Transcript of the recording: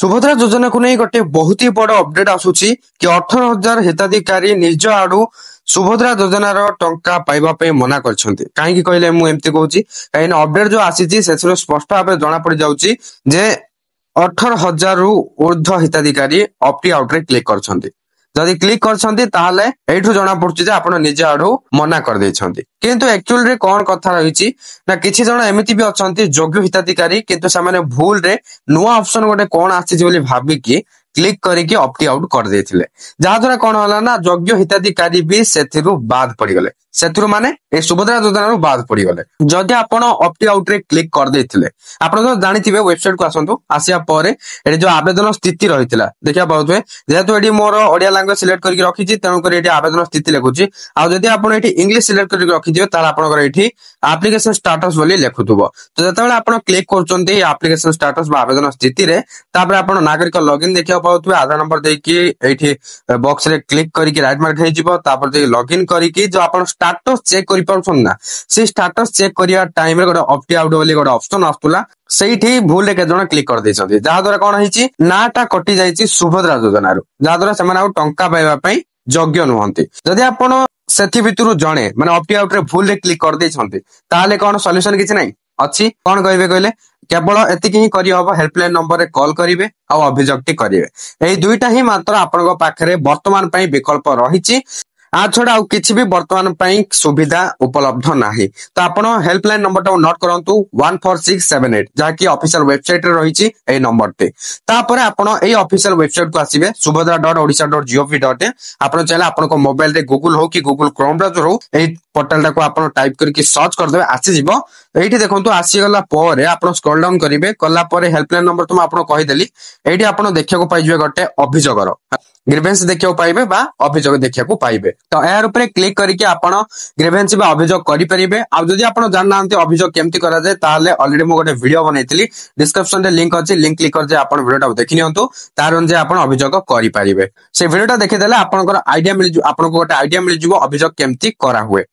सुभद्रा योजना को नहीं गोटे बहुत ही बड़ अपडेट आसूची कि 18,000 हिताधिकारी निज आड़ू सुभद्रा योजनार टंका पाइबा पे मना करछंती। काहेकि कहले मु एमती कहूची काहे अपडेट जो आसीची सेसरो स्पष्ट भाबे जणा पड़ जाउची जे 18,000 रु ऊर्ध्व हिताधिकारी ऑप्ट आउट रे क्लिक करछंती। जदि क्लिक करछंती ताहले एठु जणा पड़ुची जे आपण निज आड़ू मना कर दैछंती। किंतु एक्चुअल रे कोन कथा रहिची ना किछि जण एमिति भी अछंती योग्य हिताधिकारी किंतु सामाने भूल रे नुवा ऑप्शन गोटे कोन आसीची बोली भाबी कि क्लिक करके ऑप्ट आउट कर देथिले। जहा द्वारा कोन होला ना योग्य हिताधिकारी भी सेथिरु बाद पड़ी गले। सेथिरु माने ए सुभद्रा योजनारु बाद पड़ी गले। जदि आपण ऑप्ट आउट रे क्लिक कर देथिले आपण तो जानिथिबे वेबसाइट को आसंतु। आसिया परे एडी जो आवेदन स्थिति रहितला देखिया पाउथबे जेहेतु एडी मोर ओडिया लैंग्वेज सिलेक्ट करके रखिछि तेनु कर एडी आवेदन स्थिति लेखुछि। आ जदि आपण एठी इंग्लिश सिलेक्ट करके रखिथिबे तार आपण कर एठी एप्लीकेशन स्टेटस बोली लेखुथबो। तो जेतेबेले आपण क्लिक करचंती एप्लीकेशन स्टेटस बा आवेदन स्थिति रे तापर आपण नागरिक लॉगिन देखिया पाउथबे आधार नंबर देकी एठी बॉक्स रे क्लिक करके राइट मार्क हे जिवो तापर दे लॉगिन करके जो आपण स्टेटस चेक करि पाउछन ना से स्टेटस चेक करिया टाइम रे गोटे ऑप्ट आउट बोली गोटे ऑप्शन आस्तुला सेठी भूल रे के जण क्लिक कर दैछथि। जहा द्वारा कोन हिची नाटा कटि जाईची सुभद्रा योजना रो जहा द्वारा सेमाने टंका पाइबा पई योग्य नुहंती। जदि आपण सेथि भितरु जणे माने ऑप्ट आउट रे भूल रे क्लिक कर दैछथि ताले कोन सॉल्यूशन किछि नै अछि। कोन कहबे कहले केवल एतिक ही करि हबो हेल्पलाइन नंबर रे कॉल करिवे आ अभियोगटी करिवे। एई दुईटा ही मात्र आपनक पाखरे वर्तमान पई विकल्प रहिछि। आ छोड़ा आउ किछि भी वर्तमान पई सुविधा उपलब्ध नाही। तो आपण हेल्पलाइन नंबर टा नोट करंतु 14678 जाकी ऑफिशियल वेबसाइट रे रहिछि ए नंबर ते। तापरे आपण ए ऑफिशियल वेबसाइट को आसीबे subhadra.odisha.gov.in। आपण चाहे आपण को मोबाइल रे गूगल हो कि गूगल क्रोम ब्राउजर हो ए पोर्टल टा को आपण टाइप करके सर्च कर देबे आसी जिवो। एठी देखंतु आसी गला परे आपण स्क्रॉल डाउन करिवे कला परे हेल्पलाइन नंबर तुम आपण कहि देली एठी आपण देखिया को पाइजबे गटे अभियोगर ग्रीवेंस देखिया पाइबे बा अभियोग देखिया को पाइबे। तो यार ऊपर क्लिक करके आपण ग्रीवेंस बा अभियोग करि परिबे। आ जदि आपण जाननांती अभियोग केमति करा जाय ताले ऑलरेडी मो गोटे वीडियो बनैतिली डिस्क्रिप्शन रे लिंक अछि लिंक क्लिक कर जे आपण वीडियो टा देखि नियंतु तार जे आपण अभियोग करि परिबे। से वीडियो टा देखि देले आपनकर आईडिया मिल आपण को गोटे आईडिया मिल जिवो अभियोग केमति करा हुए।